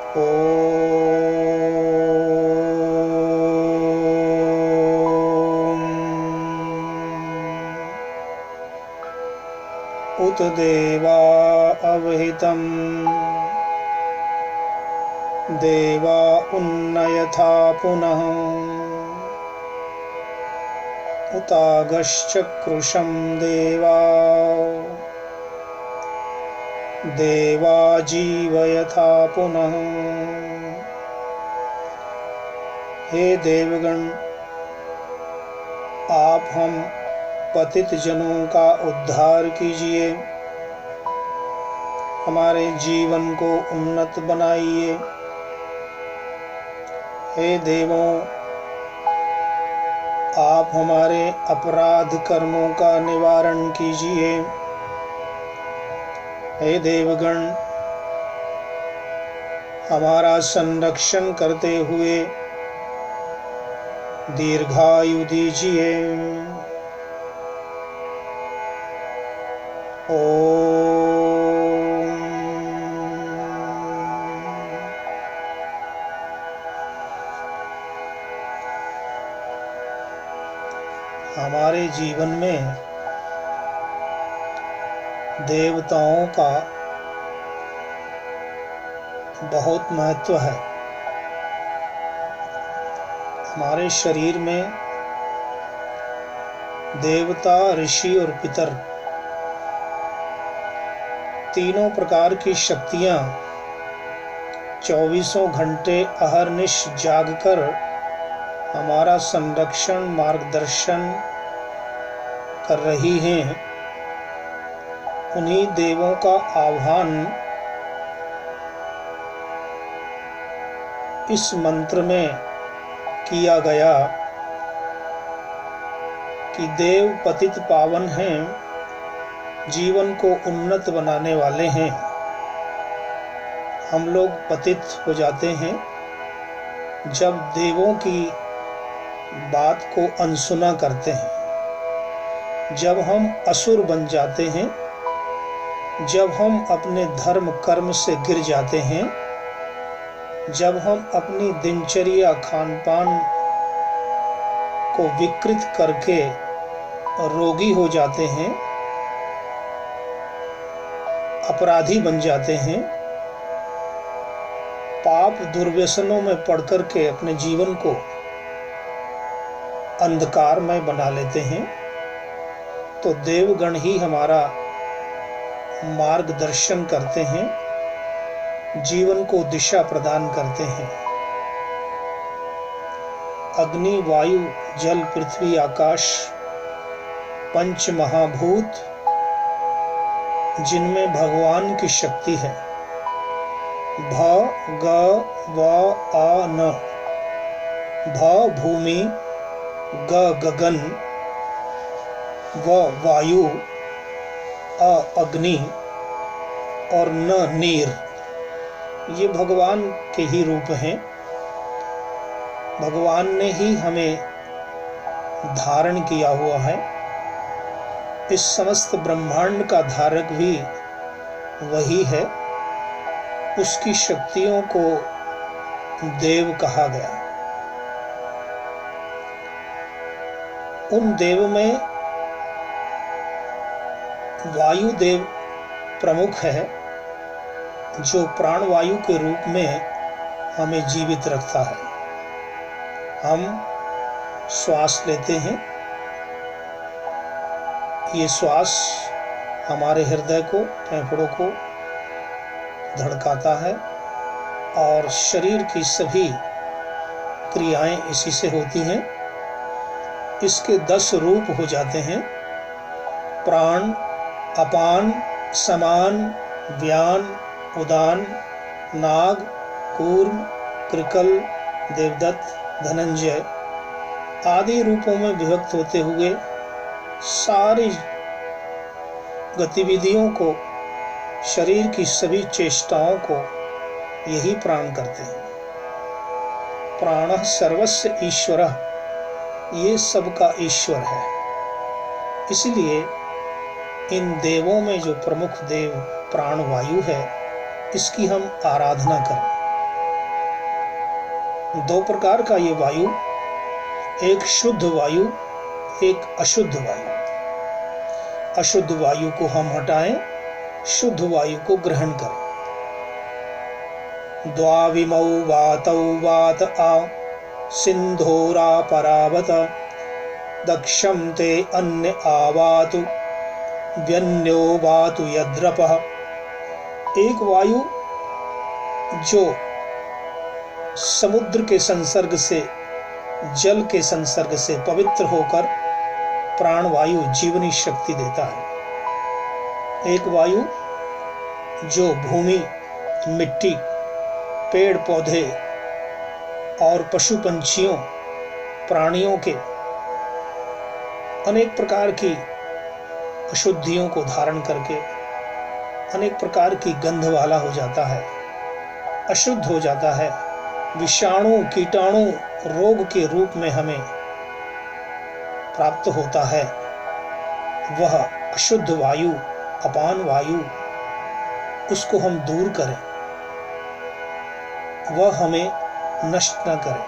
उत देवा अवहितं देवा उन्नयथा पुनः उतागश्चक्रुषं देवा देवा जीवयथा पुनः। हे देवगण, आप हम पतित जनों का उद्धार कीजिए, हमारे जीवन को उन्नत बनाइए। हे देवों, आप हमारे अपराध कर्मों का निवारण कीजिए। हे देवगण, हमारा संरक्षण करते हुए दीर्घायु दीजिए। ओम। हमारे जीवन में देवताओं का बहुत महत्व है। हमारे शरीर में देवता, ऋषि और पितर तीनों प्रकार की शक्तियां 24 घंटे अहर्निश जागकर हमारा संरक्षण, मार्गदर्शन कर रही हैं। उन्हीं देवों का आह्वान इस मंत्र में किया गया कि देव पतित पावन हैं, जीवन को उन्नत बनाने वाले हैं। हम लोग पतित हो जाते हैं जब देवों की बात को अनसुना करते हैं, जब हम असुर बन जाते हैं, जब हम अपने धर्म कर्म से गिर जाते हैं, जब हम अपनी दिनचर्या खान पान को विकृत करके रोगी हो जाते हैं, अपराधी बन जाते हैं, पाप दुर्व्यसनों में पड़ करके अपने जीवन को अंधकारमय बना लेते हैं, तो देवगण ही हमारा मार्गदर्शन करते हैं, जीवन को दिशा प्रदान करते हैं। अग्नि, वायु, जल, पृथ्वी, आकाश, पंच महाभूत जिनमें भगवान की शक्ति है। भ ग व आ न। भ भूमि, ग गगन, व वायु, अ अग्नि और न नीर, ये भगवान के ही रूप हैं। भगवान ने ही हमें धारण किया हुआ है। इस समस्त ब्रह्मांड का धारक भी वही है। उसकी शक्तियों को देव कहा गया। उन देव में वायु देव प्रमुख है, जो प्राणवायु के रूप में हमें जीवित रखता है। हम श्वास लेते हैं, ये श्वास हमारे हृदय को, फेफड़ों को धड़काता है और शरीर की सभी क्रियाएं इसी से होती हैं। इसके 10 रूप हो जाते हैं: प्राण, अपान, समान, व्यान, उदान, नाग, कूर्म, कृकल, देवदत्त, धनंजय आदि रूपों में विभक्त होते हुए सारी गतिविधियों को, शरीर की सभी चेष्टाओं को यही प्राण करते हैं। प्राणः सर्वस्य ईश्वरः, ये सबका ईश्वर है। इसलिए इन देवों में जो प्रमुख देव प्राणवायु है, इसकी हम आराधना करें। दो प्रकार का ये वायु, एक शुद्ध वायु, एक अशुद्ध वायु। अशुद्ध वायु को हम हटाएं, शुद्ध वायु को ग्रहण करें। द्वाविमौ वातौ वात आ सिंधोरा परावत दक्षम ते अन्य आवातु व्यन्यो वातु यद्रपः। एक वायु जो समुद्र के संसर्ग से, जल के संसर्ग से पवित्र होकर प्राणवायु जीवनी शक्ति देता है। एक वायु जो भूमि, मिट्टी, पेड़ पौधे और पशु पंछियों, प्राणियों के अनेक प्रकार की अशुद्धियों को धारण करके अनेक प्रकार की गंध वाला हो जाता है, अशुद्ध हो जाता है, विषाणु, कीटाणु, रोग के रूप में हमें प्राप्त होता है। वह अशुद्ध वायु, अपान वायु, उसको हम दूर करें, वह हमें नष्ट न करे।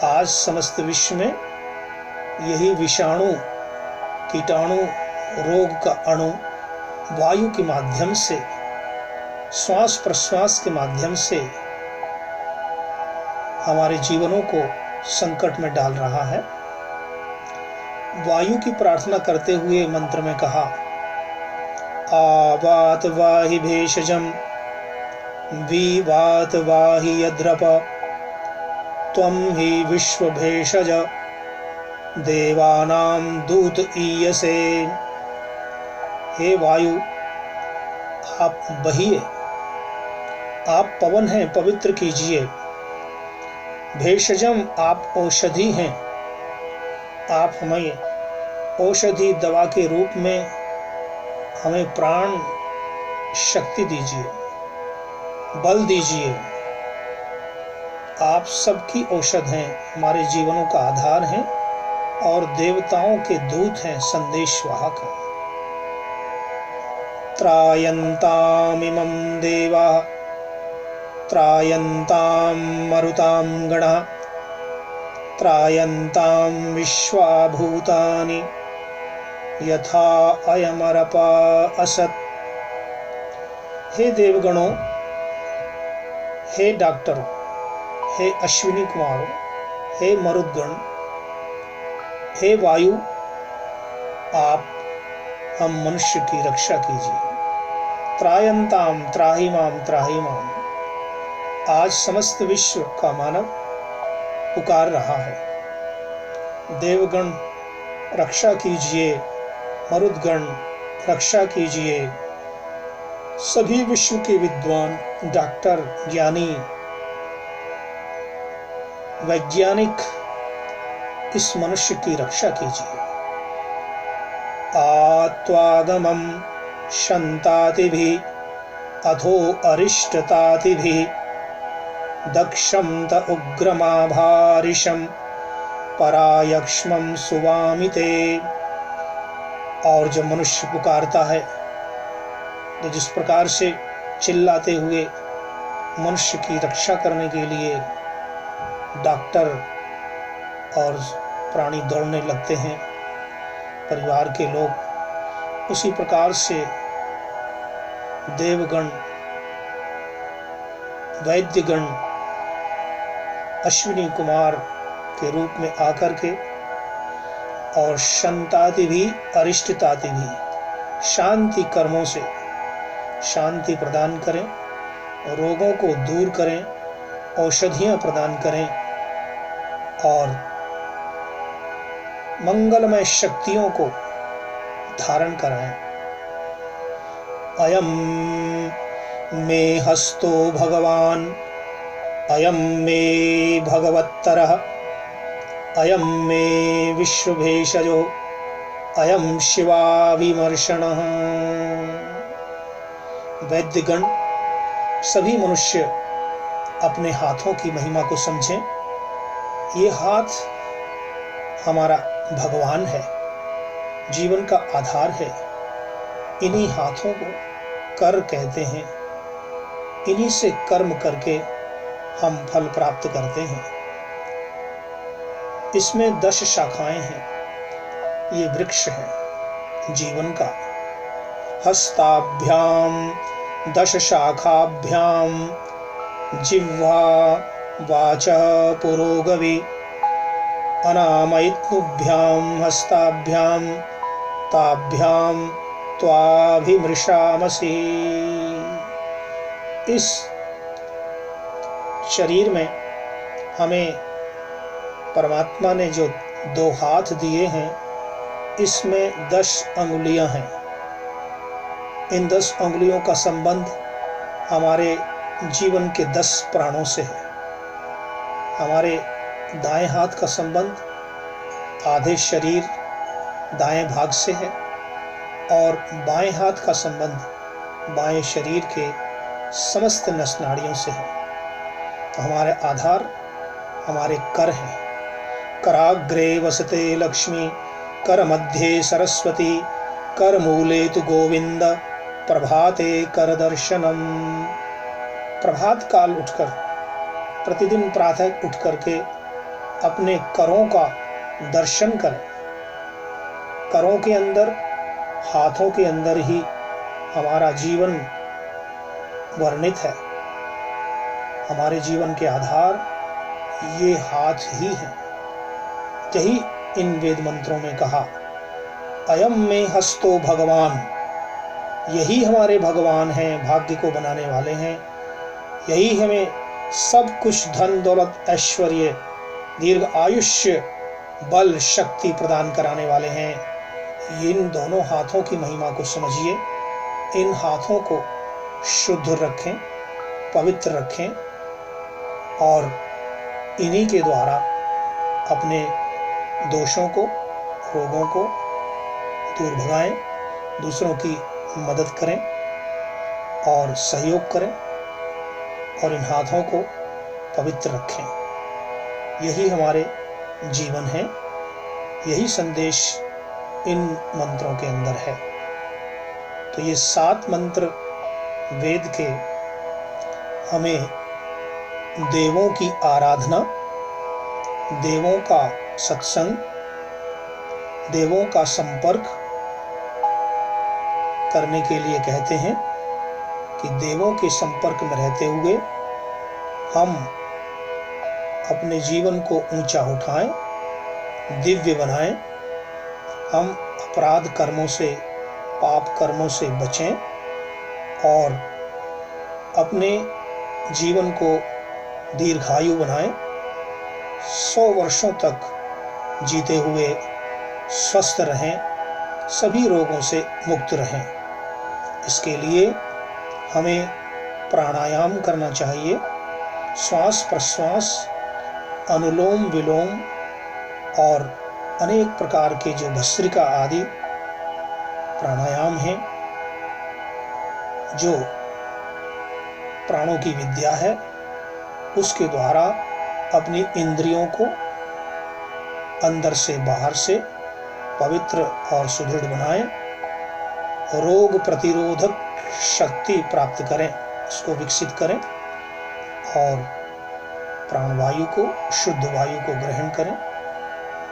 आज समस्त विश्व में यही विषाणु, कीटाणु, रोग का अणु वायु के माध्यम से, श्वास प्रश्वास के माध्यम से हमारे जीवनों को संकट में डाल रहा है। वायु की प्रार्थना करते हुए मंत्र में कहा, आवात वाहि भेषजम विवात वाहि यद्रप त्वं हि विश्व भेषज देवानां दूत ईयसे। हे वायु, आप बहिए, आप पवन हैं, पवित्र कीजिए। भेषजम, आप औषधि हैं, आप हमें औषधि दवा के रूप में हमें प्राण शक्ति दीजिए, बल दीजिए। आप सबकी औषध हैं, हमारे जीवनों का आधार हैं और देवताओं के दूत हैं, संदेशवाहक हैं। त्रायन्तामिमं देवा त्रायन्तां मरुतां गणः त्रायन्तां विश्वा भूतानि यथा अयमरपा असत्। हे देवगणों, हे डॉक्टरों, हे अश्विनी कुमारों, हे मरुदगण, हे वायु, आप हम मनुष्य की रक्षा कीजिए। त्रायन्ताम, त्राहि माम, त्राहि माम। आज समस्त विश्व का मानव पुकार रहा है, देवगण रक्षा कीजिए, मरुदगण रक्षा कीजिए। सभी विश्व के विद्वान, डॉक्टर, ज्ञानी, वैज्ञानिक इस मनुष्य की रक्षा कीजिए। आत्वागमं शन्तातिभिः अथो अरिष्टतातिभिः दक्षं त उग्रमाभारिशं परायक्ष्मं सुवामिते। और जब मनुष्य पुकारता है तो जिस प्रकार से चिल्लाते हुए मनुष्य की रक्षा करने के लिए डॉक्टर और प्राणी दौड़ने लगते हैं, परिवार के लोग, उसी प्रकार से देवगण, वैद्यगण, अश्विनी कुमार के रूप में आकर के और शंताति भी, अरिष्टताति भी, शांति कर्मों से शांति प्रदान करें, रोगों को दूर करें, औषधियां प्रदान करें और मंगलमय शक्तियों को धारण कराएं। अयम मे हस्तो भगवान, अयम मे भगवत्तरः, अयम मे विश्वभेषजो, अयम शिवाविमर्शनः। वैद्यगण, सभी मनुष्य अपने हाथों की महिमा को समझें। ये हाथ हमारा भगवान है, जीवन का आधार है। इन्हीं हाथों को कर कहते हैं। इन्हीं से कर्म करके हम फल प्राप्त करते हैं। इसमें 10 शाखाएं हैं। ये वृक्ष है जीवन का। हस्ताभ्याम 10 शाखाभ्याम जिह्वा वाचः पुरोगवे अनामयित्नुभ्याम हस्ताभ्याम ताभ्याम त्वाभिमृशामसि। इस शरीर में हमें परमात्मा ने जो 2 हाथ दिए हैं, इसमें 10 अंगुलियां हैं। इन 10 अंगुलियों का संबंध हमारे जीवन के 10 प्राणों से है। हमारे दाएं हाथ का संबंध आधे शरीर दाएं भाग से है और बाएं हाथ का संबंध बाएं शरीर के समस्त नस नाड़ियों से है। तो हमारे आधार हमारे कर हैं। कराग्रे वसते लक्ष्मी, कर मध्ये सरस्वती, कर मूले तु गोविंद, प्रभाते कर दर्शनम। प्रभात काल उठकर, प्रतिदिन प्रातः उठ करके अपने करों का दर्शन करें। करों के अंदर, हाथों के अंदर ही हमारा जीवन वर्णित है। हमारे जीवन के आधार ये हाथ ही हैं। यही इन वेद मंत्रों में कहा, अयम में हस्तो भगवान। यही हमारे भगवान हैं, भाग्य को बनाने वाले हैं। यही हमें सब कुछ धन दौलत ऐश्वर्य दीर्घ आयुष्य बल शक्ति प्रदान कराने वाले हैं। इन दोनों हाथों की महिमा को समझिए। इन हाथों को शुद्ध रखें, पवित्र रखें और इन्हीं के द्वारा अपने दोषों को, रोगों को दूर भगाएं, दूसरों की मदद करें और सहयोग करें और इन हाथों को पवित्र रखें। यही हमारे जीवन है। यही संदेश इन मंत्रों के अंदर है। तो ये 7 मंत्र वेद के हमें देवों की आराधना, देवों का सत्संग, देवों का संपर्क करने के लिए कहते हैं कि देवों के संपर्क में रहते हुए हम अपने जीवन को ऊंचा उठाएं, दिव्य बनाएं। हम अपराध कर्मों से, पाप कर्मों से बचें और अपने जीवन को दीर्घायु बनाएं। 100 वर्षों तक जीते हुए स्वस्थ रहें, सभी रोगों से मुक्त रहें। इसके लिए हमें प्राणायाम करना चाहिए। श्वास प्रश्वास, अनुलोम विलोम और अनेक प्रकार के जो भस्त्रिका आदि प्राणायाम हैं, जो प्राणों की विद्या है, उसके द्वारा अपनी इंद्रियों को अंदर से बाहर से पवित्र और सुदृढ़ बनाएं, रोग प्रतिरोधक शक्ति प्राप्त करें, उसको विकसित करें और प्राणवायु को, शुद्ध वायु को ग्रहण करें।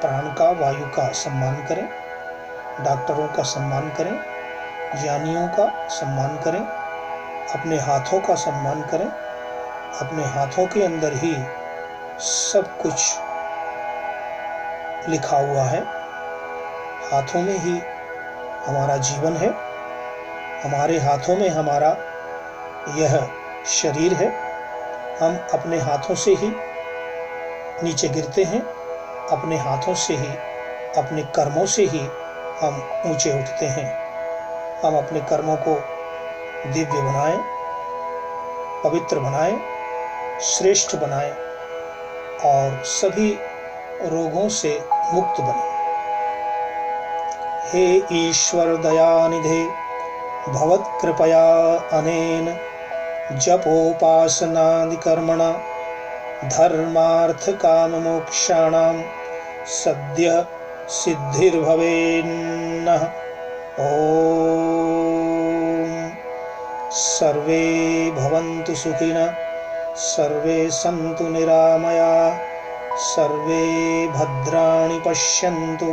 प्राण का, वायु का सम्मान करें, डॉक्टरों का सम्मान करें, ज्ञानियों का सम्मान करें, अपने हाथों का सम्मान करें। अपने हाथों के अंदर ही सब कुछ लिखा हुआ है। हाथों में ही हमारा जीवन है। हमारे हाथों में हमारा यह शरीर है। हम अपने हाथों से ही नीचे गिरते हैं, अपने हाथों से ही, अपने कर्मों से ही हम ऊंचे उठते हैं। हम अपने कर्मों को दिव्य बनाएं, पवित्र बनाएं, श्रेष्ठ बनाएं और सभी रोगों से मुक्त बनें। हे ईश्वर दयानिधे, भवत्कृपया अनेन जपोपासनादि कर्मणा धर्मार्थ काम मोक्षाणां सद्यः सिद्धिर्भवेन्नः। ओम। सर्वे भवन्तु सुखिनः, सर्वे सन्तु निरामया, सर्वे भद्राणि पश्यन्तु,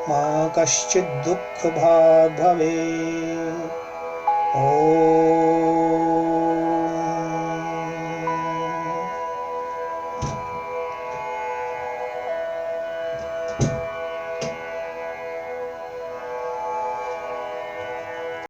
मा कश्चित् दुःखभाग् भवेत्। ॐ